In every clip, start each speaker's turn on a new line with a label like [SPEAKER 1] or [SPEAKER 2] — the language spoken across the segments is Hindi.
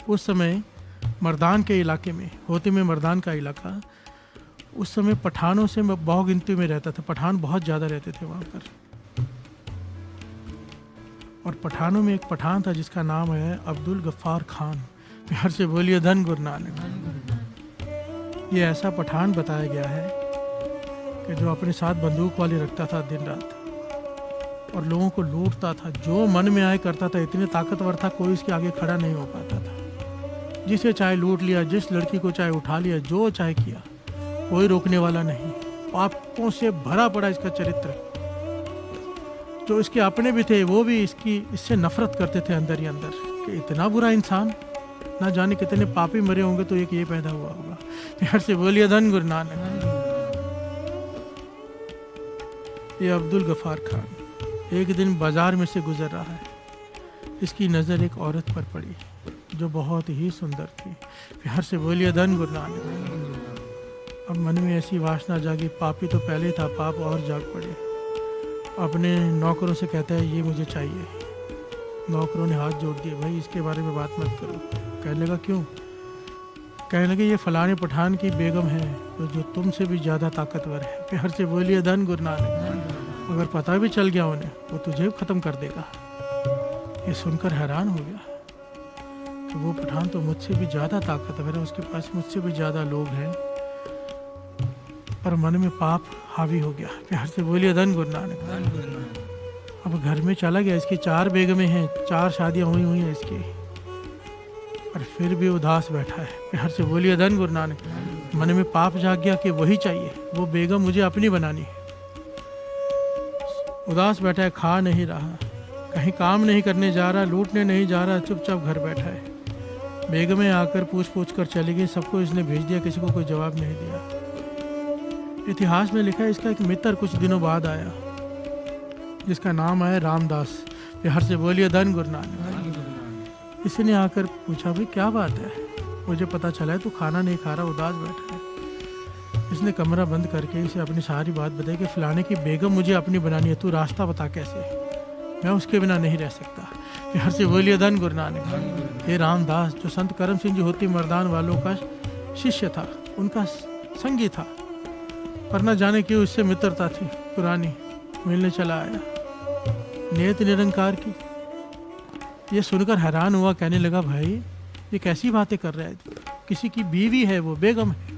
[SPEAKER 1] उस समय मर्दान के इलाके में, होती में मर्दान का इलाका, उस समय पठानों से बहु गिनती में रहता था। पठान बहुत ज़्यादा रहते थे वहाँ पर। और पठानों में एक पठान था जिसका नाम है अब्दुल गफ्फार खान। प्यार से बोलिए धन गुरु नानक। ये ऐसा पठान बताया गया है कि जो अपने साथ बंदूक वाली रखता था दिन रात और लोगों को लूटता था। जो मन में आए करता था। इतने ताकतवर था, कोई इसके आगे खड़ा नहीं हो पाता था। जिसे चाहे लूट लिया, जिस लड़की को चाहे उठा लिया, जो चाहे किया, कोई रोकने वाला नहीं। पापों से भरा पड़ा इसका चरित्र। जो इसके अपने भी थे वो भी इससे नफरत करते थे अंदर ही अंदर कि इतना बुरा इंसान, ना जाने कितने पापी मरे होंगे तो एक ये पैदा हुआ होगा। प्यार से बोलिए धन गुरु नानक। ये अब्दुल गफ्फार खान एक दिन बाजार में से गुजर रहा है। इसकी नज़र एक औरत पर पड़ी जो बहुत ही सुंदर थी। प्यार से बोलिए धन गुरु नानक। अब मन में ऐसी वासना जागी, पापी तो पहले था, पाप और जाग पड़े। अपने नौकरों से कहता है ये मुझे चाहिए। नौकरों ने हाथ जोड़ दिए, भाई इसके बारे में बात मत करो। कहने लगा क्यों? कहने लगे ये फलाने पठान की बेगम है जो तुमसे भी ज़्यादा ताकतवर है। प्यार से बोलिए धन गुरु नानक। अगर पता भी चल गया उन्हें वो तुझे ख़त्म कर देगा। ये सुनकर हैरान हो गया कि वो पठान तो मुझसे भी ज़्यादा ताकतवर है, उसके पास मुझसे भी ज़्यादा लोग हैं, पर मन में पाप हावी हो गया। प्यार से बोलिए धन गुरु नानक। अब घर में चला गया। इसकी 4 बेगमें हैं, 4 शादियाँ हुई हैं इसकी, पर फिर भी उदास बैठा है। प्यार से बोलिए धन गुरु नानक। मन में पाप जाग गया कि वही चाहिए, वो बेगम मुझे अपनी बनानी है। उदास बैठा है, खा नहीं रहा, कहीं काम नहीं करने जा रहा, लूटने नहीं जा रहा, चुपचाप घर बैठा है। बेगमें आकर पूछ कर चली गई, सबको इसने भेज दिया, किसी को कोई जवाब नहीं दिया। इतिहास में लिखा है इसका एक मित्र कुछ दिनों बाद आया जिसका नाम है रामदास। प्यार से बोलिए धन गुरु नानक। इसने आकर पूछा भाई क्या बात है, मुझे पता चला है तू खाना नहीं खा रहा, उदास बैठा है। इसने कमरा बंद करके इसे अपनी सारी बात बताई कि फलाने की बेगम मुझे अपनी बनानी है, तू रास्ता बता कैसे, मैं उसके बिना नहीं रह सकता। प्यार से बोलिए धन गुरु नानक। ये रामदास जो संत करम सिंह जी होती मर्दान वालों का शिष्य था, उनका संगी था, पर न जाने क्यों उससे मित्रता थी पुरानी, मिलने चला आया। नियत निरंकार की ये सुनकर हैरान हुआ, कहने लगा भाई ये कैसी बातें कर रहा है, किसी की बीवी है, वो बेगम है,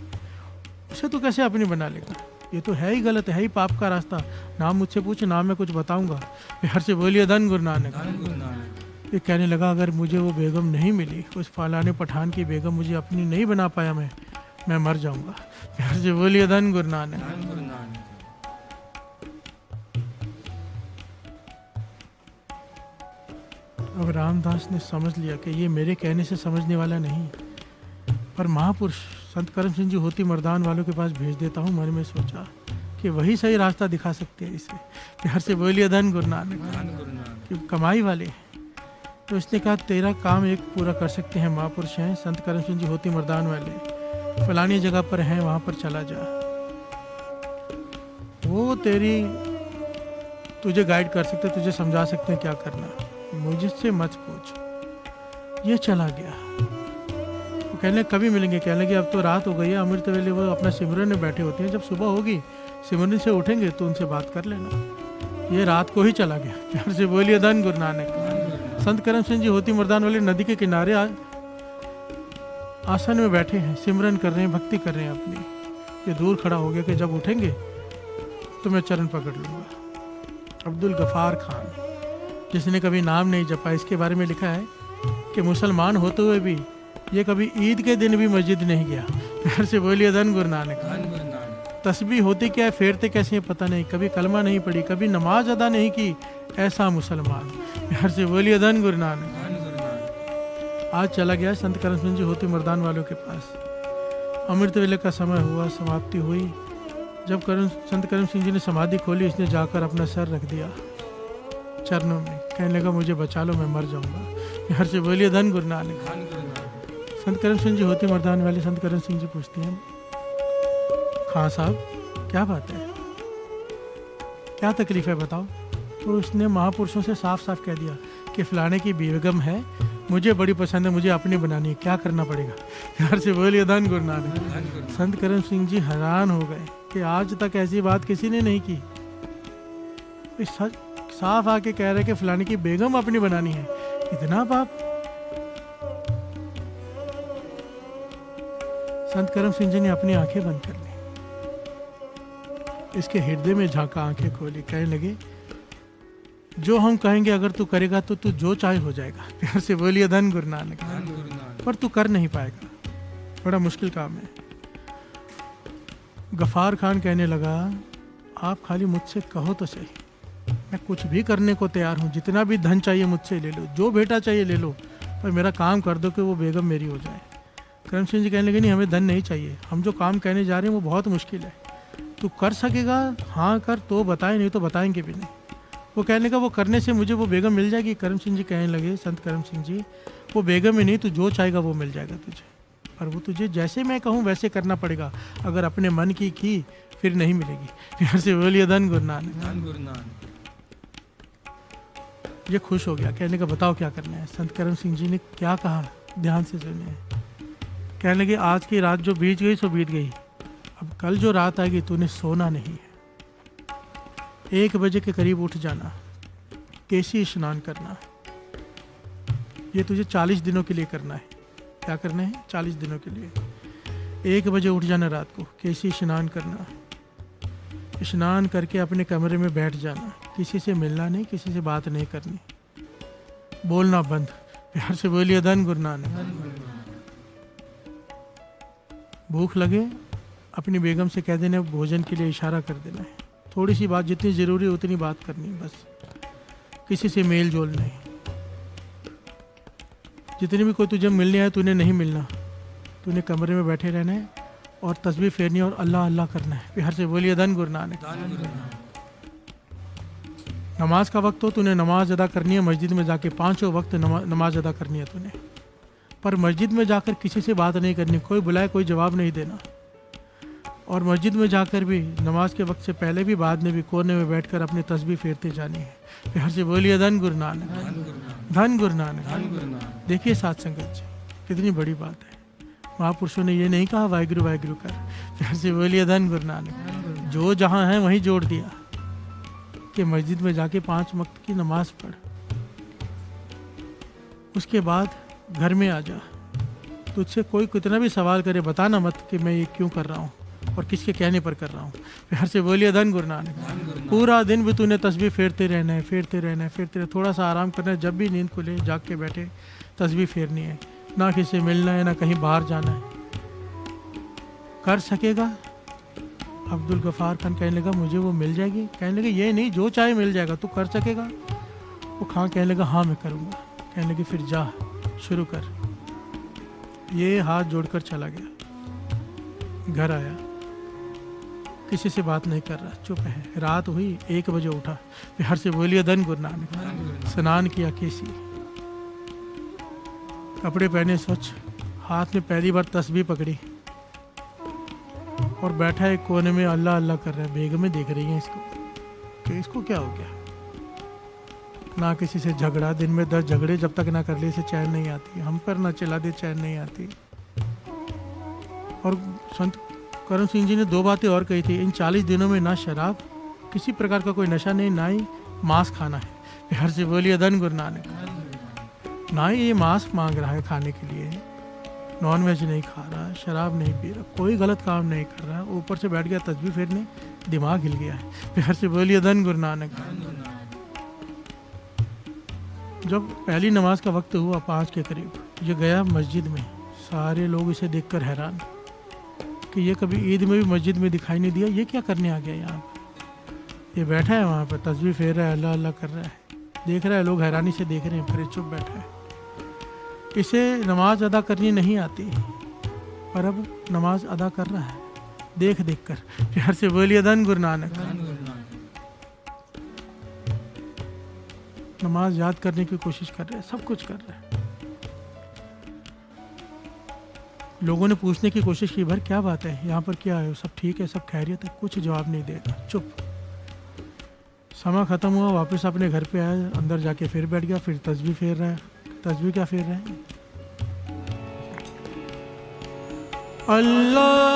[SPEAKER 1] उसे तो कैसे अपनी बना लेगा, ये तो है ही गलत, है ही पाप का रास्ता। नाम मुझसे पूछ, नाम मैं कुछ बताऊंगा। प्यार से बोलिए धन गुरु नानक। ये कहने लगा अगर मुझे वो बेगम नहीं मिली, उस फलाने पठान की बेगम मुझे अपनी नहीं बना पाया, मैं मर जाऊंगा। प्यार से बोलिए धन गुरु नानक। अब रामदास ने समझ लिया कि ये मेरे कहने से समझने वाला नहीं, पर महापुरुष संत करम सिंह जी होती मर्दान वालों के पास भेज देता हूँ। मन में सोचा कि वही सही रास्ता दिखा सकते हैं इसे। प्यार से बोलिए धन गुरु नानक। कि कमाई वाले, तो इसने कहा तेरा काम एक पूरा कर सकते हैं, महापुरुष हैं संत करम सिंह जी होती मर्दान वाले, फलानी जगह पर हैं, वहाँ पर चला जा, वो तुझे गाइड कर सकते, तुझे समझा सकते हैं क्या करना, मुझसे मत पूछ। ये चला गया। वो कहने कभी मिलेंगे, कहने लगे अब तो रात हो गई है, अमृत वेले वो अपना सिमरन में बैठे होते हैं, जब सुबह होगी सिमरन से उठेंगे तो उनसे बात कर लेना। ये रात को ही चला गया। प्यार से बोलिए धन गुरु नानक। संत करम सिंह जी होती मर्दान वाले नदी के किनारे आसन में बैठे हैं, सिमरन कर रहे हैं, भक्ति कर रहे हैं अपनी। ये दूर खड़ा हो गया कि जब उठेंगे तो मैं चरण पकड़ लूँगा। अब्दुल गफ्फार खान, जिसने कभी नाम नहीं जपा, इसके बारे में लिखा है कि मुसलमान होते हुए भी ये कभी ईद के दिन भी मस्जिद नहीं गया। प्यार से बोलिए धन गुरु नानक। तस्बीह होती क्या है, फेरते कैसे हैं पता नहीं, कभी कलमा नहीं पढ़ी, कभी नमाज अदा नहीं की, ऐसा मुसलमान। प्यार से बोलिए धन गुरु नानक। आज चला गया संत करम सिंह जी होती मर्दान वालों के पास। अमृत वेले का समय हुआ, समाप्ति हुई। जब संत करम सिंह जी ने समाधि खोली, इसने जाकर अपना सर रख दिया चरणों में, कहने लगा मुझे बचा लो, मैं मर जाऊंगा। प्यार से बोलिए धन गुरु नानक। संत करम सिंह जी होती मर्दान वाले संत करम सिंह जी पूछते हैं, खां साहब क्या बात है, क्या तकलीफ है बताओ। तो उसने महापुरुषों से साफ साफ कह दिया कि फलाने की बेगम है, मुझे बड़ी पसंद है, मुझे अपनी बनानी है, क्या करना पड़ेगा? प्यार से बोलिए धन गुरु नानक। संत करम सिंह जी हैरान हो गए कि आज तक ऐसी बात किसी ने नहीं की। इस साफ आके कह रहे कि फलाने की बेगम अपनी बनानी है, इतना पाप। संत करम सिंह जी ने अपनी आंखें बंद कर ली, इसके हृदय में झांका, आंखें खोली, कहने लगे जो हम कहेंगे अगर तू करेगा तो तू जो चाहे हो जाएगा। प्यार से बोलिए धन गुरु नानक। पर तू कर नहीं पाएगा, बड़ा मुश्किल काम है। गफार खान कहने लगा आप खाली मुझसे कहो तो सही, मैं कुछ भी करने को तैयार हूँ, जितना भी धन चाहिए मुझसे ले लो, जो बेटा चाहिए ले लो, पर मेरा काम कर दो कि वो बेगम मेरी हो जाए। करम सिंह जी कहने लगे नहीं, हमें धन नहीं चाहिए, हम जो काम कहने जा रहे हैं वो बहुत मुश्किल है, तू कर सकेगा हाँ कर तो बताए, नहीं तो बताएंगे भी नहीं। वो कहने का वो करने से मुझे वो बेगम मिल जाएगी। करम सिंह जी कहने लगे संत करम सिंह जी, वो बेगम ही नहीं, तू जो चाहेगा वो मिल जाएगा तुझे, पर वो तुझे जैसे मैं कहूँ वैसे करना पड़ेगा, अगर अपने मन की फिर नहीं मिलेगी। प्यार से बोलिए धन गुरु नानक। ये खुश हो गया, कहने का बताओ क्या करना है। संत करम सिंह जी ने क्या कहा, ध्यान से सुनिए। कहने लगे आज की रात जो बीत गई सो बीत गई, अब कल जो रात आएगी तूने सोना नहीं है। 1 बजे के करीब उठ जाना, केसी स्नान करना, ये तुझे 40 दिनों के लिए करना है। क्या करना है? 40 दिनों के लिए 1 बजे उठ जाना रात को, केसी स्नान करना, स्नान करके अपने कमरे में बैठ जाना, किसी से मिलना नहीं, किसी से बात नहीं करनी, बोलना बंद। प्यार से बोलिए धन गुरु नानक। भूख लगे अपनी बेगम से कह देना, भोजन के लिए इशारा कर देना है, थोड़ी सी बात, जितनी ज़रूरी उतनी बात करनी, बस किसी से मेल जोल नहीं। जितनी भी कोई तुझे मिलने आए तूने नहीं मिलना, तूने कमरे में बैठे रहना है और तस्बीह फेरनी और अल्लाह अल्लाह करना है। प्यार से बोलिए धन गुरु नानक। नमाज का वक्त हो, तूने नमाज अदा करनी है मस्जिद में जाके, 5 वक्त नमाज अदा करनी है तूने, पर मस्जिद में जाकर किसी से बात नहीं करनी, कोई बुलाए कोई जवाब नहीं देना, और मस्जिद में जाकर भी नमाज के वक्त से पहले भी बाद में भी कोने में बैठकर अपनी तस्बीह फेरते जानी है। प्यार से बोलिए धन गुरु नानक। धन गुरु नानक। देखिए साथ संगत जी, कितनी बड़ी बात है। महापुरुषों ने ये नहीं कहा वाहिगुरु वाहिगुरु कर, प्यार से बोलिए धन गुरु नानक। जो जहाँ है वहीं जोड़ दिया कि मस्जिद में जाके 5 वक्त की नमाज पढ़, उसके बाद घर में आ जा, तुझसे कोई कितना भी सवाल करे बताना मत कि मैं ये क्यों कर रहा हूँ और किसके कहने पर कर रहा हूँ। प्यार से बोलिए धन गुरु नानक। पूरा दिन भी तूने तस्बीह फेरते रहना है, फेरते रहना है, फेरते रहना, थोड़ा सा आराम करना है, जब भी नींद खुले जाग के बैठे तस्बीह फेरनी है, ना किसी से मिलना है ना कहीं बाहर जाना है। कर सकेगा? अब्दुल गफ़ार खान कहने लगा मुझे वो मिल जाएगी? कहने लगे ये नहीं, जो चाहे मिल जाएगा, तू कर सकेगा? वो खान कहने लगा हाँ मैं करूँगा। कहने लगे फिर जा शुरू कर। ये हाथ जोड़कर चला गया, घर आया, किसी से बात नहीं कर रहा, चुप है। रात हुई, 1 बजे उठा, प्यार से बोलिए धन गुरु नानक। स्नान किया, केसी, कपड़े पहने स्वच्छ, हाथ में पहली बार तस्बीह पकड़ी और बैठा एक कोने में अल्लाह अल्लाह कर रहा है। बेगमें देख रही हैं इसको कि इसको क्या हो गया। ना किसी से झगड़ा, दिन में 10 झगड़े जब तक ना कर ले इसे चैन नहीं आती, हम पर ना चला दे चैन नहीं आती। और संत करम सिंह जी ने 2 बातें और कही थी, इन 40 दिनों में ना शराब, किसी प्रकार का कोई नशा नहीं, ना ही मांस खाना है। प्यार से बोलिए धन गुरु नानक। ना ही ये मांस मांग रहा है खाने के लिए, नॉन वेज नहीं खा रहा, शराब नहीं पी रहा, कोई गलत काम नहीं कर रहा, ऊपर से बैठ गया तस्बीह फेरने, दिमाग हिल गया है। प्यार से बोलिए धन गुरु नानक। जब पहली नमाज का वक्त हुआ 5 के करीब, ये गया मस्जिद में, सारे लोग इसे देखकर हैरान कि ये कभी ईद में भी मस्जिद में दिखाई नहीं दिया, ये क्या करने आ गया यहाँ पर। ये बैठा है वहाँ पर तस्बीह फेर रहा है, अल्लाह अल्लाह कर रहा है, देख रहा है, लोग हैरानी से देख रहे हैं, फिर चुप बैठा है। इसे नमाज अदा करनी नहीं आती, पर अब नमाज अदा कर रहा है देख देख कर। प्यार से बोलिए धन गुरु नानक। नमाज याद करने की कोशिश कर रहे हैं, सब कुछ कर रहे हैं। लोगों ने पूछने की कोशिश की, भर क्या बात है, यहाँ पर क्या है, सब ठीक है, सब खैरियत है? कुछ जवाब नहीं देगा, चुप। समा ख़त्म हुआ, वापस अपने घर पे आया, अंदर जाके फिर बैठ गया, फिर तस्बीह फेर रहा है। तस्बीह क्या फेर रहे हैं? अल्लाह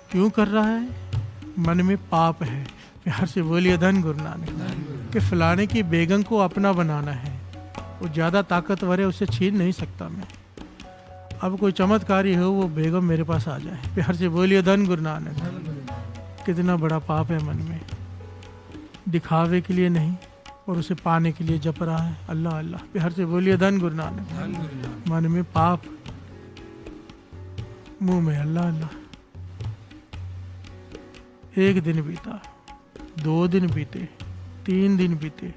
[SPEAKER 1] क्यों कर रहा है? मन में पाप है। प्यार से बोलिए धन गुरु नानक कि फलाने की बेगम को अपना बनाना है, वो ज़्यादा ताकतवर है, उसे छीन नहीं सकता मैं। अब कोई चमत्कारी हो वो बेगम मेरे पास आ जाए। प्यार से बोलिए धन गुरु नानक। कितना बड़ा पाप है मन में, दिखावे के लिए नहीं और उसे पाने के लिए जप रहा है अल्लाह अल्लाह। प्यार से बोलिए धन गुरु नानक। मन में पाप, मुंह में अल्लाह अल्लाह। एक दिन बीता, 2 दिन बीते, 3 दिन बीते,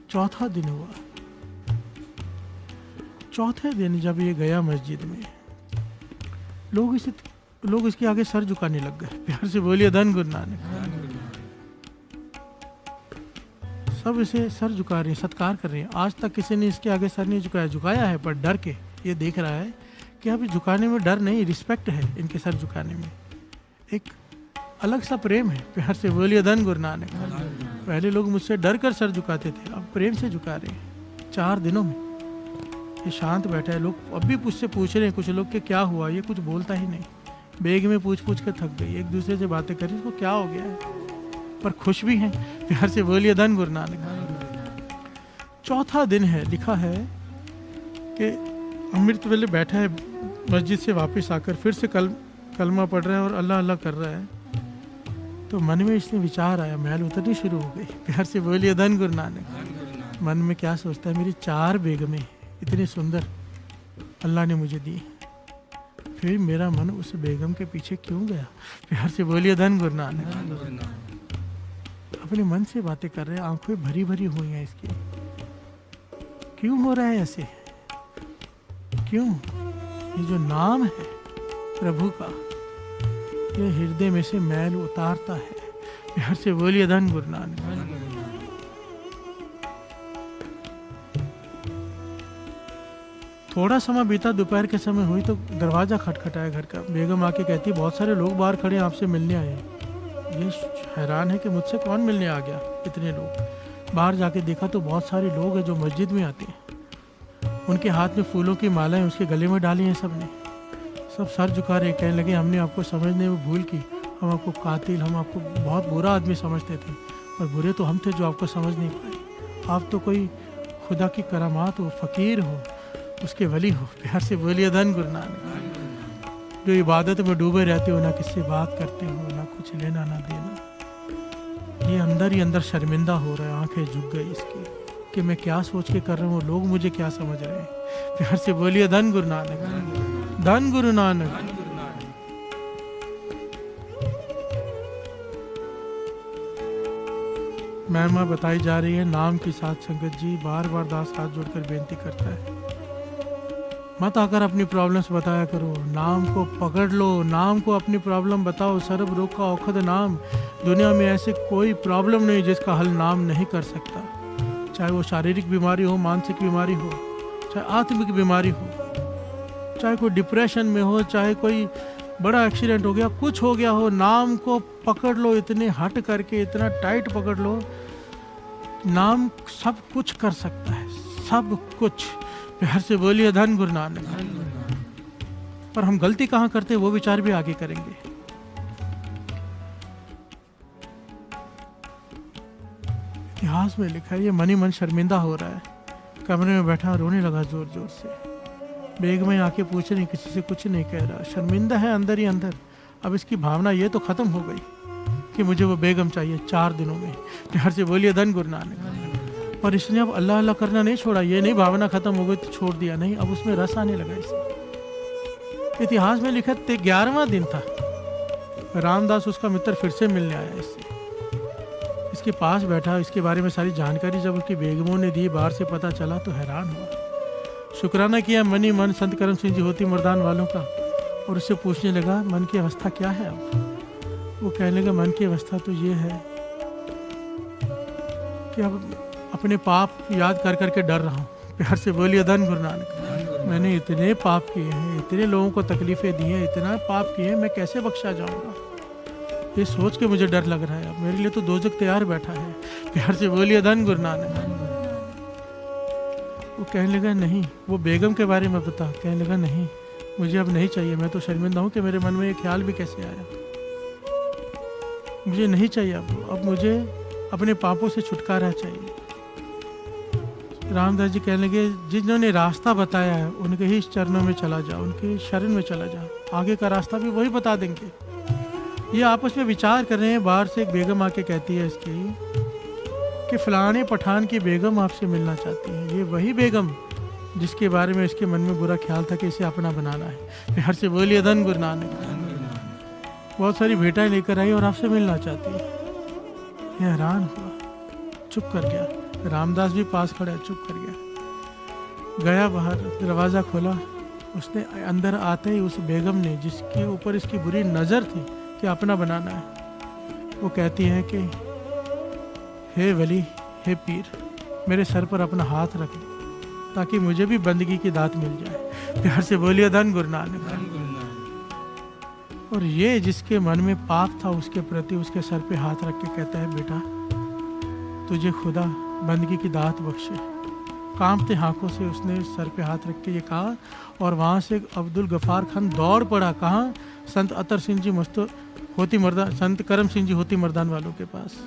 [SPEAKER 1] चौथा दिन हुआ। चौथे दिन जब ये गया मस्जिद में, लोग इसके आगे सर झुकाने लग गए। प्यार से बोलिए धन गुरु नानक। सब इसे सर झुका रहे हैं, सत्कार कर रहे हैं। आज तक किसी ने इसके आगे सर नहीं झुकाया, झुकाया है पर डर के। ये देख रहा है कि अभी झुकाने में डर नहीं, रिस्पेक्ट है इनके सर झुकाने में, एक अलग सा प्रेम है। प्यार से बोलिए धन गुरु नानक। पहले लोग मुझसे डर कर सर झुकाते थे, अब प्रेम से झुका रहे हैं। 4 दिनों में ये शांत बैठा है। लोग अब भी मुझसे पूछ रहे हैं, कुछ लोग कि क्या हुआ, ये कुछ बोलता ही नहीं। बेग में पूछ कर थक गई, एक दूसरे से बातें कर रही, इसको क्या हो गया है, पर खुश भी हैं। प्यार से बोलिए धन गुरु नानक। चौथा दिन है, लिखा है कि अमृत वेले बैठा है, मस्जिद से वापस आकर फिर से कलमा पढ़ रहा है और अल्लाह अल्लाह कर रहा है। तो मन में इसने विचार आया, मैल उतरनी शुरू हो गई। प्यार से बोलिए धन गुरु नानक। मन में क्या सोचता है, मेरी 4 बेगमें इतनी सुंदर अल्लाह ने मुझे दी, फिर मेरा मन उस बेगम के पीछे क्यों गया? प्यार से बोलिए धन गुरु नानक। अपने मन से बातें कर रहे हैं, आंखें भरी भरी हुई हैं इसकी। क्यों हो रहा है ऐसे? क्यों? ये जो नाम है प्रभु का, ये हृदय में से मैल उतारता है। प्यार से बोलिए धन गुरु नानक। थोड़ा समय बीता, दोपहर के समय हुई तो दरवाजा खटखटाया घर का। बेगम आके कहती, बहुत सारे लोग बाहर खड़े हैं, आपसे मिलने आए हैं। ये हैरान है कि मुझसे कौन मिलने आ गया, इतने लोग। बाहर जाके देखा तो बहुत सारे लोग हैं जो मस्जिद में आते हैं। उनके हाथ में फूलों की मालाएं उसके गले में डाली हैं सबने। सब सर झुका रहे, कहने लगे हमने आपको समझने में भूल की, हम आपको कातिल, हम आपको बहुत बुरा आदमी समझते थे, और बुरे तो हम थे जो आपको समझ नहीं पाए। आप तो कोई खुदा की करामात हो, फ़कीर हो, उसके वली हो। प्यार से बोलिए धन गुरु नानक। जो इबादत में डूबे रहते हो, ना किससे बात करते हो, ना कुछ लेना ना देना। ये अंदर ही अंदर शर्मिंदा हो रहा है, आंखें झुक गई इसकी कि मैं क्या सोच के कर रहा हूँ, लोग मुझे क्या समझ रहे हैं। प्यार से बोलिए धन गुरु नानक। धन गुरु नानक। महिमा बताई जा रही है नाम की साथ संगत जी। बार बार दास हाथ जोड़कर बेनती करता है, मत आकर अपनी प्रॉब्लम्स बताया करो, नाम को पकड़ लो, नाम को अपनी प्रॉब्लम बताओ। सर्व रोग का औषध नाम। दुनिया में ऐसे कोई प्रॉब्लम नहीं जिसका हल नाम नहीं कर सकता। चाहे वो शारीरिक बीमारी हो, मानसिक बीमारी हो, चाहे आत्मिक बीमारी हो, चाहे कोई डिप्रेशन में हो, चाहे कोई बड़ा एक्सीडेंट हो गया, कुछ हो गया हो, नाम को पकड़ लो, इतने हट करके, इतना टाइट पकड़ लो। नाम सब कुछ कर सकता है, सब कुछ। प्यार से बोलिए धन गुरु नानक। पर हम गलती कहाँ करते हैं वो विचार भी आगे करेंगे। इतिहास में लिखा है, ये मन ही मन शर्मिंदा हो रहा है, कमरे में बैठा रोने लगा जोर जोर से। बेगमें आके पूछ रही, किसी से कुछ नहीं कह रहा, शर्मिंदा है अंदर ही अंदर। अब इसकी भावना ये तो खत्म हो गई कि मुझे वो बेगम चाहिए 4 दिनों में। प्यार से बोलिए धन गुरु नानक। पर इसने अब अल्लाह अल्लाह करना नहीं छोड़ा। ये नहीं भावना खत्म हो गई तो छोड़ दिया, नहीं, अब उसमें रस आने लगा इसे। इतिहास में लिखा 11वां दिन था, रामदास उसका मित्र फिर से मिलने आया इससे। इसके पास बैठा, इसके बारे में सारी जानकारी जब उसकी बेगमों ने दी, बाहर से पता चला तो हैरान हुआ। शुक्राना किया मन ही मन संत करम सिंह जी होती मर्दान वालों का, और उससे पूछने लगा मन की अवस्था क्या है अब। वो कहने लगा मन की अवस्था तो ये है कि अब अपने पाप याद कर करके डर रहा हूँ। प्यार से बोलिए धन गुरु नानक। मैंने इतने पाप किए हैं, इतने लोगों को तकलीफें दी हैं, इतना पाप किए हैं, मैं कैसे बख्शा जाऊंगा, ये सोच के मुझे डर लग रहा है। अब मेरे लिए तो दोजख तैयार बैठा है। प्यार से बोलिए धन गुरु नानक। वो कहने लगा नहीं, वो बेगम के बारे में बता। कहने लगा नहीं, मुझे अब नहीं चाहिए, मैं तो शर्मिंदा हूँ कि मेरे मन में ये ख्याल भी कैसे आया। मुझे नहीं चाहिए अब मुझे अपने पापों से छुटकारा चाहिए। रामदास जी कहने लगे जिन्होंने रास्ता बताया है उनके ही चरणों में चला जा, उनके शरण में चला जा, आगे का रास्ता भी वही बता देंगे। ये आपस में विचार कर रहे हैं। बाहर से एक बेगम आके कहती है इसकी कि फलाने पठान की बेगम आपसे मिलना चाहती है। ये वही बेगम जिसके बारे में इसके मन में बुरा ख्याल था कि इसे अपना बनाना है। प्यार से बोलिए धन गुरु नानक। बहुत सारी भेंटाएं लेकर आई और आपसे मिलना चाहती है। ये हैरान हुआ, चुप कर गया। रामदास भी पास खड़ा है, चुप कर गया। गया बाहर, दरवाज़ा खोला। उसने अंदर आते ही उस बेगम ने जिसके ऊपर इसकी बुरी नज़र थी कि अपना बनाना है, वो कहती है कि हे वली, हे पीर, मेरे सर पर अपना हाथ रख दो ताकि मुझे भी बंदगी की दात मिल जाए। प्यार से बोलिए धन गुरु नानक। और ये जिसके मन में पाप था उसके प्रति उसके सर पे हाथ रख के कहता है बेटा तुझे खुदा बंदगी की दात बख्शे। कांपते हाथों से उसने सर पे हाथ रख के ये कहा, और वहाँ से अब्दुल गफ्फार खान दौड़ पड़ा। कहाँ? संत अतर सिंह जी होती मर्दान, संत करम सिंह जी होती मर्दान वालों के पास।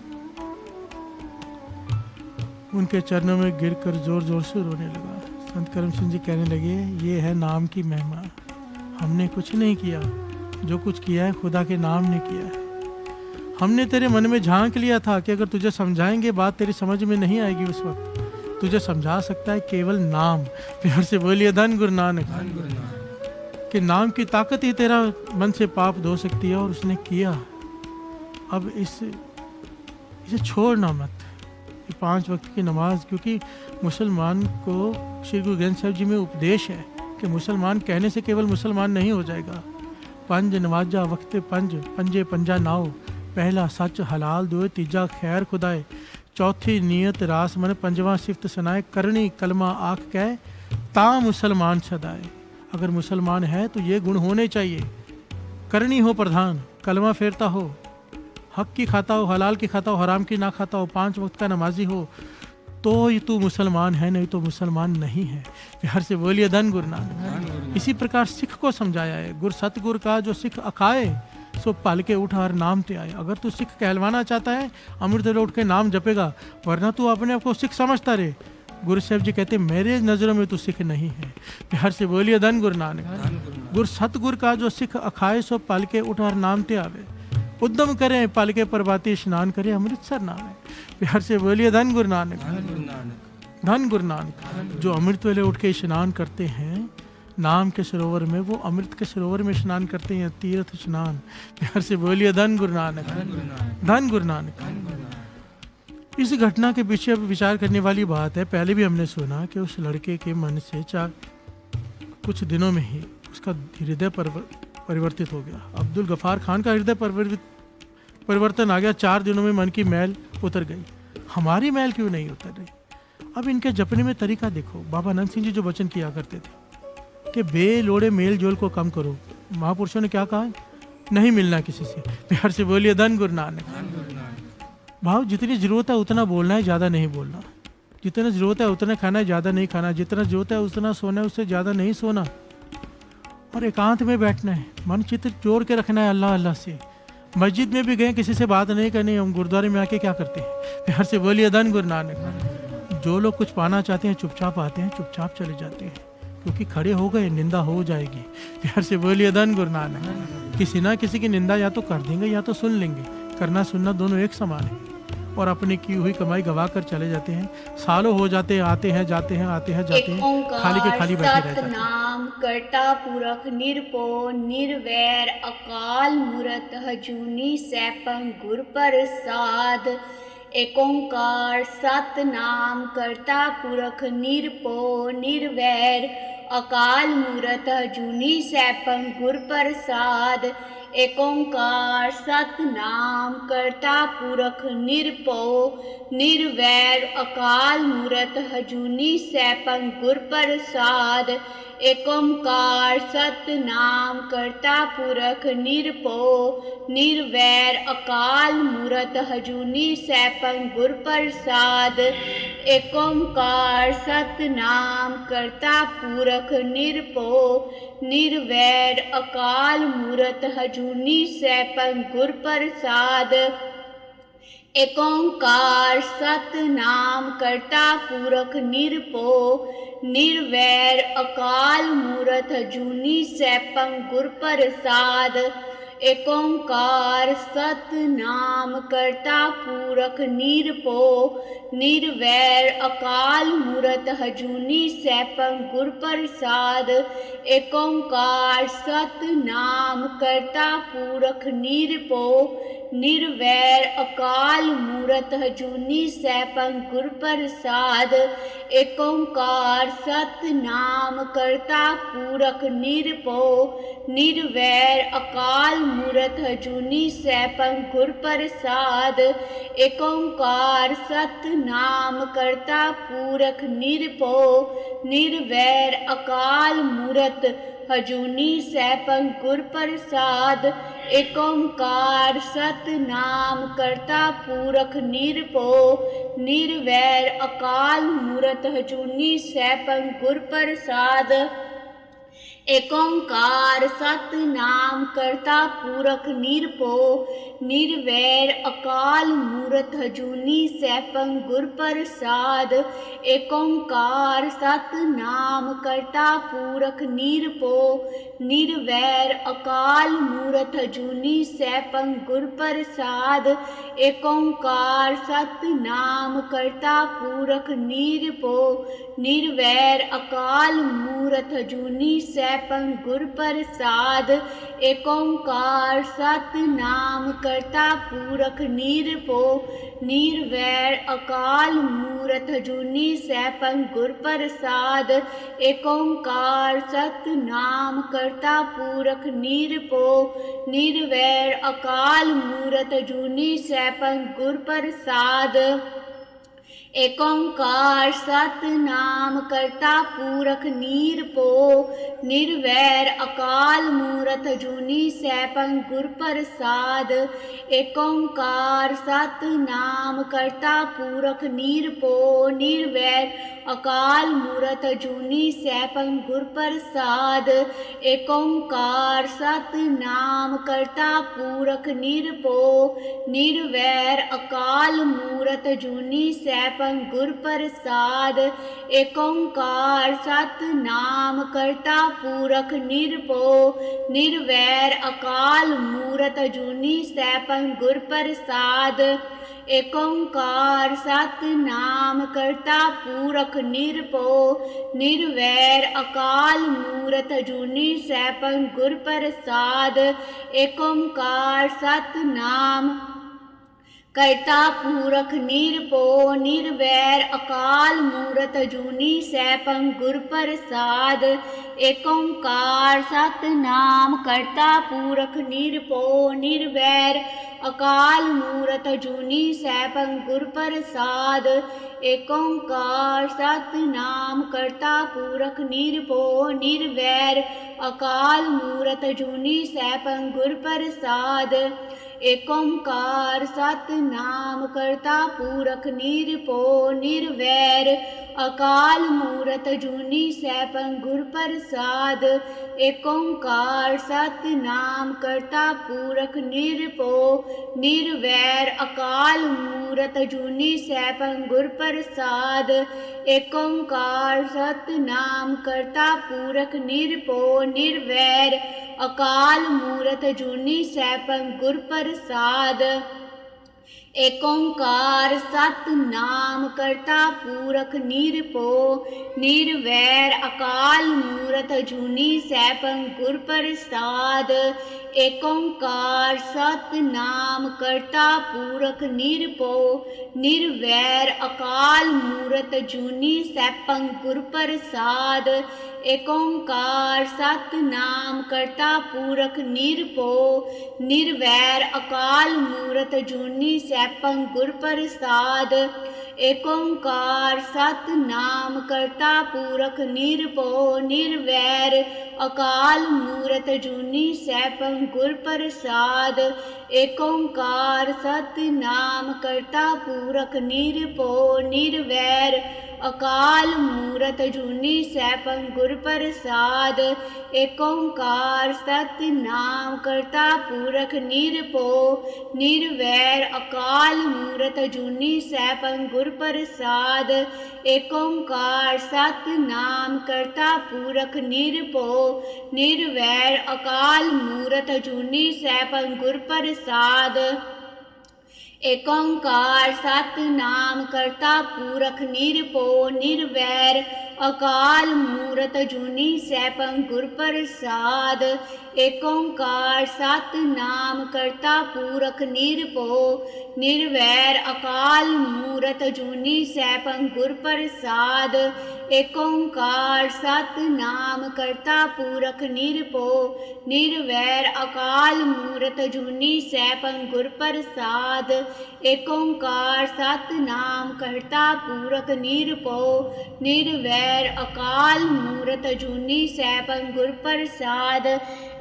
[SPEAKER 1] उनके चरणों में गिरकर जोर जोर से रोने लगा। संत करम सिंह जी कहने लगे ये है नाम की महिमा, हमने कुछ नहीं किया, जो कुछ किया है खुदा के नाम ने किया है। हमने तेरे मन में झांक लिया था कि अगर तुझे समझाएंगे बात तेरी समझ में नहीं आएगी, उस वक्त तुझे समझा सकता है केवल नाम। प्यार से बोलिए धन गुरु नानक। कि नाम की ताकत ही तेरा मन से पाप धो सकती है, और उसने किया। अब इसे छोड़ना मत। ये 5 वक्त की नमाज, क्योंकि मुसलमान को श्री गुरु ग्रंथ साहिब जी में उपदेश है कि मुसलमान कहने से केवल मुसलमान नहीं हो जाएगा। पंज नमाजा वक्त पंज, पंजे पंजा नाओ, पहला सच हलाल दुए, तीजा खैर खुदाए, चौथी नीयत रास मन, पंजवा सिफ्त सनाए, करनी कलमा आँख कह ता मुसलमान सदाए। अगर मुसलमान है तो ये गुण होने चाहिए। करनी हो प्रधान, कलमा फेरता हो, हक की खाता हो, हलाल की खाता हो, हराम की ना खाता हो, 5 वक्त का नमाजी हो, तो ये तू मुसलमान है, नहीं तो मुसलमान नहीं है। प्यार से बोलिए धन गुरु नानक। इसी प्रकार सिख को समझाया है, गुर सतगुर का जो सिख अखाए सो पल के उठ हर नाम ते आए। अगर तू सिख कहलवाना चाहता है अमृत वेले उठ के नाम जपेगा, वरना तू अपने आप को सिख समझता रहे। गुरु साहब जी कहते मेरे नज़रों में तू सिख नहीं है। प्यार से बोलिए धन गुरु नानक। गुर सतगुर का जो सिख अखाए सो पल के उठ हर नाम ते आवे, उद्यम करें पल के प्रभाती स्नान करें अमृतसर नाम है। प्यार से बोलिए धन गुरु नानक। धन गुरु नानक। जो अमृत वेले उठ के स्नान करते हैं नाम के सरोवर में, वो अमृत के सरोवर में स्नान करते हैं, तीर्थ स्नान। प्यार से बोलिए धन गुरु नानक। धन गुरु नानक। इस घटना के पीछे अब विचार करने वाली बात है, पहले भी हमने सुना कि उस लड़के के मन से कुछ दिनों में ही उसका हृदय परिवर्तित हो गया। अब्दुल गफ्फार खान का हृदय परिवर्तन आ गया। 4 दिनों में मन की मैल उतर गई। हमारी मैल क्यों नहीं उतर रही? अब इनके जपने में तरीका देखो। बाबा अनंत सिंह जी जो वचन किया करते थे कि बेलोड़े मेल जोल को कम करो, महापुरुषों ने क्या कहा? नहीं मिलना किसी से। प्यार से बोलिए धन गुरु नानक। भाव जितनी जरूरत है उतना बोलना है, ज़्यादा नहीं बोलना। जितना जरूरत है उतना खाना है, ज़्यादा नहीं खाना। जितना जरूरत है उतना सोना है, उससे ज़्यादा नहीं सोना। और एकांत में बैठना है, मन चित्र जोड़ के रखना है अल्लाह अल्लाह से। मस्जिद में भी गए किसी से बात नहीं करनी। हम गुरुद्वारे में आके क्या करते हैं? प्यार से बोलिए धन गुरु नानक। जो लोग कुछ पाना चाहते हैं चुपचाप आते हैं, चुपचाप चले जाते हैं, क्योंकि खड़े हो गए निंदा हो जाएगी। प्यार से बोलिए धन गुरु नानक। किसी ना किसी की निंदा या तो कर देंगे या तो सुन लेंगे। करना सुनना दोनों एक समान है। और अपनी की हुई कमाई गवा कर चले जाते हैं। सालों हो जाते हैं, आते हैं जाते हैं, आते हैं जाते हैं, खाली के खाली बैठे रहते हैं।
[SPEAKER 2] नाम करता पुरख निरपो निर्वैर अकाल मूरत हजूनी सैपं गुर प्रसाद। ਏਕ ਓੰਕਾਰ ਸਤਿਨਾਮ ਕਰਤਾ ਪੁਰਖ ਨਿਰਭਉ ਨਿਰਵੈਰ ਅਕਾਲ ਮੂਰਤ ਅਜੂਨੀ ਸੈਭੰ ਗੁਰ ਪ੍ਰਸਾਦ। ਏਕ ਓੰਕਾਰ ਸਤਿਨਾਮ ਕਰਤਾ ਪੁਰਖ ਨਿਰਭਉ ਨਿਰਵੈਰ ਅਕਾਲ ਮੂਰਤ ਅਜੂਨੀ ਸੈਭੰ ਗੁਰ ਪ੍ਰਸਾਦ। ਏਕ ਓੰਕਾਰ ਸਤਿਨਾਮ ਕਰਤਾ ਪੁਰਖ ਨਿਰਭਉ ਨਿਰਵੈਰ ਅਕਾਲ ਮੂਰਤ ਅਜੂਨੀ ਸੈਭੰ ਗੁਰ ਪ੍ਰਸਾਦ। ਏਕ ਓੰਕਾਰ ਸਤਿਨਾਮ ਕਰਤਾ ਪੁਰਖ ਨਿਰਭਉ ਨਿਰਵੈਰ ਅਕਾਲ ਮੂਰਤ ਅਜੂਨੀ ਸੈਭੰ ਗੁਰ ਪ੍ਰਸਾਦ। ਏਕ ਓੰਕਾਰ ਸਤਿਨਾਮ ਕਰਤਾ ਪੁਰਖ ਨਿਰਭਉ ਨਿਰਵੈਰ ਅਕਾਲ ਮੂਰਤ ਅਜੂਨੀ ਸੈਭੰ ਗੁਰ ਪ੍ਰਸਾਦ। ਏਕ ਓੰਕਾਰ ਸਤਿਨਾਮ ਕਰਤਾ ਪੁਰਖ ਨਿਰਭਉ ਨਿਰਵੈਰ ਅਕਾਲ ਮੂਰਤ ਅਜੂਨੀ ਸੈਭੰ ਗੁਰ ਪ੍ਰਸਾਦ। ਏਕ ਓੰਕਾਰ ਸਤਿਨਾਮ ਕਰਤਾ ਪੁਰਖ ਨਿਰਭਉ ਨਿਰਵੈਰ ਅਕਾਲ ਮੂਰਤ ਅਜੂਨੀ ਸੈਭੰ ਗੁਰ ਪ੍ਰਸਾਦ। ਏਕ ਓੰਕਾਰ ਸਤਿਨਾਮ ਕਰਤਾ ਪੁਰਖ ਨਿਰਭਉ ਨਿਰਵੈਰ ਅਕਾਲ ਮੂਰਤ ਅਜੂਨੀ ਸੈਭੰ ਗੁਰ ਪ੍ਰਸਾਦ। ਏਕ ਓੰਕਾਰ ਸਤਿਨਾਮ ਕਰਤਾ ਪੁਰਖ ਨਿਰਭਉ ਨਿਰਵੈਰ ਅਕਾਲ ਮੂਰਤ ਅਜੂਨੀ ਸੈਭੰ ਗੁਰ ਪ੍ਰਸਾਦ। ਏਕ ਓੰਕਾਰ ਸਤਿਨਾਮ ਕਰਤਾ ਪੁਰਖ ਨਿਰਭਉ ਨਿਰਵੈਰ ਅਕਾਲ ਮੂਰਤ ਅਜੂਨੀ ਸੈਭੰ ਗੁਰ ਪ੍ਰਸਾਦ। ਏਕ ਓੰਕਾਰ ਸਤਿਨਾਮ ਕਰਤਾ ਪੁਰਖ ਨਿਰਭਉ ਨਿਰਵੈਰ ਅਕਾਲ ਮੂਰਤ ਅਜੂਨੀ ਸੈਭੰ ਗੁਰ ਪ੍ਰਸਾਦ। ਏਕ ਓੰਕਾਰ ਸਤਿਨਾਮ ਕਰਤਾ ਪੁਰਖ ਨਿਰਭਉ ਨਿਰਵੈਰ ਅਕਾਲ ਮੂਰਤ ਅਜੂਨੀ ਸੈਭੰ ਗੁਰ ਪ੍ਰਸਾਦ। ਏਕ ਓੰਕਾਰ ਸਤਿਨਾਮ ਕਰਤਾ ਪੁਰਖ ਨਿਰਭਉ ਨਿਰਵੈਰ ਅਕਾਲ ਮੂਰਤ ਅਜੂਨੀ ਸੈਭੰ ਗੁਰ ਪ੍ਰਸਾਦ। ਏਕ ਓੰਕਾਰ ਸਤਿਨਾਮ ਕਰਤਾ ਪੁਰਖ ਨਿਰਭਉ ਨਿਰਵੈਰ ਅਕਾਲ ਮੂਰਤ ਅਜੂਨੀ ਸੈਭੰ ਗੁਰ ਪ੍ਰਸਾਦ। ਏਕ ਓੰਕਾਰ ਸਤਿਨਾਮ ਕਰਤਾ ਪੁਰਖ ਨਿਰਭਉ ਨਿਰਵੈਰ ਅਕਾਲ ਮੂਰਤ ਅਜੂਨੀ ਸੈਭੰ ਗੁਰ ਪ੍ਰਸਾਦ। ਏਕ ਓੰਕਾਰ ਸਤਿਨਾਮ ਕਰਤਾ ਪੁਰਖ ਨਿਰਭਉ ਨਿਰਵੈਰ ਅਕਾਲ ਮੂਰਤ ਅਜੂਨੀ ਸੈਭੰ ਗੁਰ ਪ੍ਰਸਾਦ। ਏਕ ਓੰਕਾਰ ਸਤਿਨਾਮ ਕਰਤਾ ਪੁਰਖ ਨਿਰਭਉ ਨਿਰਵੈਰ ਅਕਾਲ ਮੂਰਤ ਅਜੂਨੀ ਸੈਭੰ ਗੁਰ ਪ੍ਰਸਾਦ। ਏਕ ਓੰਕਾਰ ਸਤਿਨਾਮ ਕਰਤਾ ਪੁਰਖ ਨਿਰਭਉ ਨਿਰਵੈਰ ਅਕਾਲ ਮੂਰਤ ਅਜੂਨੀ ਸੈਭੰ ਗੁਰ ਪ੍ਰਸਾਦ। ਏਕ ਓੰਕਾਰ ਸਤਿਨਾਮ ਕਰਤਾ ਪੁਰਖ ਨਿਰਭਉ ਨਿਰਵੈਰ ਅਕਾਲ ਮੂਰਤ ਅਜੂਨੀ ਸੈਭੰ ਗੁਰ ਪ੍ਰਸਾਦ। ਏਕ ਓੰਕਾਰ ਸਤਿਨਾਮ ਕਰਤਾ ਪੁਰਖ ਨਿਰਭਉ ਨਿਰਵੈਰ ਅਕਾਲ ਮੂਰਤ ਅਜੂਨੀ ਸੈਭੰ ਗੁਰ ਪ੍ਰਸਾਦ। ਏਕ ਓੰਕਾਰ ਸਤਿਨਾਮ ਕਰਤਾ ਪੁਰਖ ਨਿਰਭਉ ਨਿਰਵੈਰ ਅਕਾਲ ਮੂਰਤ ਅਜੂਨੀ ਸੈਭੰ ਗੁਰ ਪ੍ਰਸਾਦ। ਏਕ ਓੰਕਾਰ ਸਤਿਨਾਮ ਕਰਤਾ ਪੁਰਖ ਨਿਰਭਉ ਨਿਰਵੈਰ ਅਕਾਲ ਮੂਰਤ ਅਜੂਨੀ ਸੈਭੰ ਗੁਰ ਪ੍ਰਸਾਦ। ਏਕ ਓੰਕਾਰ ਸਤਿਨਾਮ ਕਰਤਾ ਪੁਰਖ ਨਿਰਭਉ ਨਿਰਵੈਰ ਅਕਾਲ ਮੂਰਤ ਅਜੂਨੀ ਸੈਭੰ ਗੁਰ ਪ੍ਰਸਾਦ। ਏਕ ਓੰਕਾਰ ਸਤਿਨਾਮ ਕਰਤਾ ਪੁਰਖ ਨਿਰਭਉ ਨਿਰਵੈਰ ਅਕਾਲ ਮੂਰਤ ਅਜੂਨੀ ਸੈਭੰ ਗੁਰ ਪ੍ਰਸਾਦ। ਏਕ ਓੰਕਾਰ ਸਤਿਨਾਮ ਕਰਤਾ ਪੁਰਖ ਨਿਰਭਉ ਨਿਰਵੈਰ ਅਕਾਲ ਮੂਰਤ ਅਜੂਨੀ ਸੈਭੰ ਗੁਰ ਪ੍ਰਸਾਦ। ਏਕ ਓੰਕਾਰ ਸਤਿਨਾਮ ਕਰਤਾ ਪੁਰਖ ਨਿਰਭਉ ਨਿਰਵੈਰ ਅਕਾਲ ਮੂਰਤ ਅਜੂਨੀ ਸੈਭੰ ਗੁਰ ਪ੍ਰਸਾਦ। ਏਕ ਓੰਕਾਰ ਸਤਿਨਾਮ ਕਰਤਾ ਪੁਰਖ ਨਿਰਭਉ ਨਿਰਵੈਰ ਅਕਾਲ ਮੂਰਤ ਮੂਰਤ ਜੂਨੀ ਸੈਭੰ ਗੁਰ ਪ੍ਰਸਾਦ। ਏਕ ਓੰਕਾਰ ਸਤਿਨਾਮ ਕਰਤਾ ਪੁਰਖ ਨਿਰਭਉ ਨਿਰਵੈਰ ਅਕਾਲ ਮੂਰਤ ਜੂਨੀ ਸੈਭੰ ਗੁਰ ਪ੍ਰਸਾਦ। ਏਕ ਓੰਕਾਰ ਸਤਿਨਾਮ ਕਰਤਾ ਪੁਰਖ ਨਿਰਭਉ ਨਿਰਵੈਰ ਅਕਾਲ ਮੂਰਤ ਜੂਨੀ ਸੈਭੰ ਗੁਰ ਪ੍ਰਸਾਦ। ਏਕ ਓੰਕਾਰ ਸਤਿਨਾਮ ਕਰਤਾ ਪੁਰਖ ਨਿਰਭਉ ਨਿਰਵੈਰ ਅਕਾਲ ਮੂਰਤ ਜੂਨੀ ਸੈਭੰ ਗੁਰ ਪ੍ਰਸਾਦ। ਏਕ ਓੰਕਾਰ ਸਤਿਨਾਮ ਕਰਤਾ ਪੁਰਖ ਨਿਰਭਉ ਨਿਰਵੈਰ ਅਕਾਲ ਮੂਰਤ ਜੂਨੀ ਸੈਭੰ ਗੁਰ ਪ੍ਰਸਾਦ। ਏਕ ਓੰਕਾਰ ਸਤਿਨਾਮ ਕਰਤਾ ਪੁਰਖ ਨਿਰਭਉ ਨਿਰਵੈਰ ਅਕਾਲ ਮੂਰਤ ਜੂਨੀ ਸੈਭੰ ਗੁਰ ਪ੍ਰਸਾਦ। ਏਕ ਓੰਕਾਰ ਸਤਿਨਾਮ ਕਰਤਾ ਪੁਰਖ ਨਿਰਭਉ ਨਿਰਵੈਰ ਅਕਾਲ ਮੂਰਤ ਜੂਨੀ ਸੈਭੰ ਗੁਰ ਪ੍ਰਸਾਦ। ਏਕ ਓੰਕਾਰ ਸਤਿਨਾਮ ਕਰਤਾ ਪੁਰਖ ਨਿਰਭਉ ਨਿਰਵੈਰ ਅਕਾਲ ਮੂਰਤ ਜੂਨੀ ਸੈਭੰ ਗੁਰ ਪ੍ਰਸਾਦ। ਏਕ ਓੰਕਾਰ ਸਤਿਨਾਮ ਕਰਤਾ ਪੁਰਖ ਨਿਰਭਉ ਨਿਰਵੈਰ ਅਕਾਲ ਮੂਰਤ ਜੂਨੀ ਸੈਭੰ ਗੁਰ ਪ੍ਰਸਾਦ। ਏਕ ਓੰਕਾਰ ਸਤਿਨਾਮ ਕਰਤਾ ਪੁਰਖ ਨਿਰਭਉ ਨਿਰਵੈਰ ਅਕਾਲ ਮੂਰਤ ਜੂਨੀ ਸੈਭੰ ਗੁਰ ਪ੍ਰਸਾਦ। ਏਕ ਓੰਕਾਰ ਸਤਿਨਾਮ ਕਰਤਾ ਪੁਰਖ ਨਿਰਭਉ ਨਿਰਵੈਰ ਅਕਾਲ ਮੂਰਤ ਜੂਨੀ ਸੈਭੰ ਗੁਰ ਪ੍ਰਸਾਦ।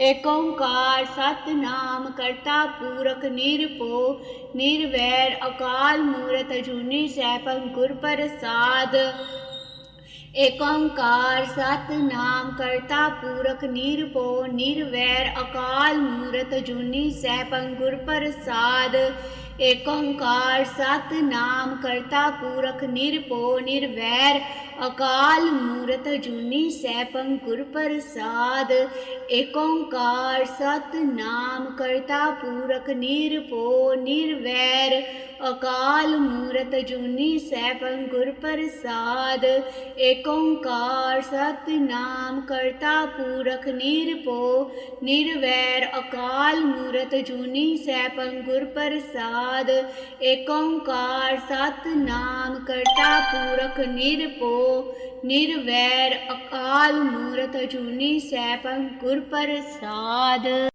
[SPEAKER 2] ਏਕ ਓੰਕਾਰ ਸਤਿਨਾਮ ਕਰਤਾ ਪੁਰਖ ਨਿਰਭਉ ਨਿਰਵੈਰ ਅਕਾਲ ਮੂਰਤ ਜੂਨੀ ਸੈਭੰ ਗੁਰ ਪ੍ਰਸਾਦ। ਏਕ ਓੰਕਾਰ ਸਤਿਨਾਮ ਕਰਤਾ ਪੁਰਖ ਨਿਰਭਉ ਨਿਰਵੈਰ ਅਕਾਲ ਮੂਰਤ ਜੂਨੀ ਸੈਭੰ ਗੁਰ ਪ੍ਰਸਾਦ। ਏਕ ਓੰਕਾਰ ਸਤਿਨਾਮ ਕਰਤਾ ਪੁਰਖ ਨਿਰਭਉ ਨਿਰਵੈਰ ਅਕਾਲ ਮੂਰਤ ਜੂਨੀ ਸੈਭੰ ਗੁਰ ਪ੍ਰਸਾਦ। ਏਕ ਓੰਕਾਰ ਸਤਿਨਾਮ ਕਰਤਾ ਪੁਰਖ ਨਿਰਭਉ ਨਿਰਵੈਰ ਅਕਾਲ ਮੂਰਤ ਜੂਨੀ ਸੈਭੰ ਗੁਰ ਪ੍ਰਸਾਦ। ਏਕ ਓੰਕਾਰ ਸਤਿਨਾਮ ਕਰਤਾ ਪੁਰਖ ਨਿਰਭਉ ਨਿਰਵੈਰ ਅਕਾਲ ਮੂਰਤ ਜੂਨੀ ਸੈਭੰ ਗੁਰ ਪ੍ਰਸਾਦ। ਏਕ ਓੰਕਾਰ ਸਤਿਨਾਮ ਕਰਤਾ ਪੁਰਖ ਨਿਰਭਉ ਨਿਰਵੈਰ ਅਕਾਲ ਮੂਰਤ ਜੂਨੀ ਸੈਭੰ ਗੁਰ ਪ੍ਰਸਾਦ।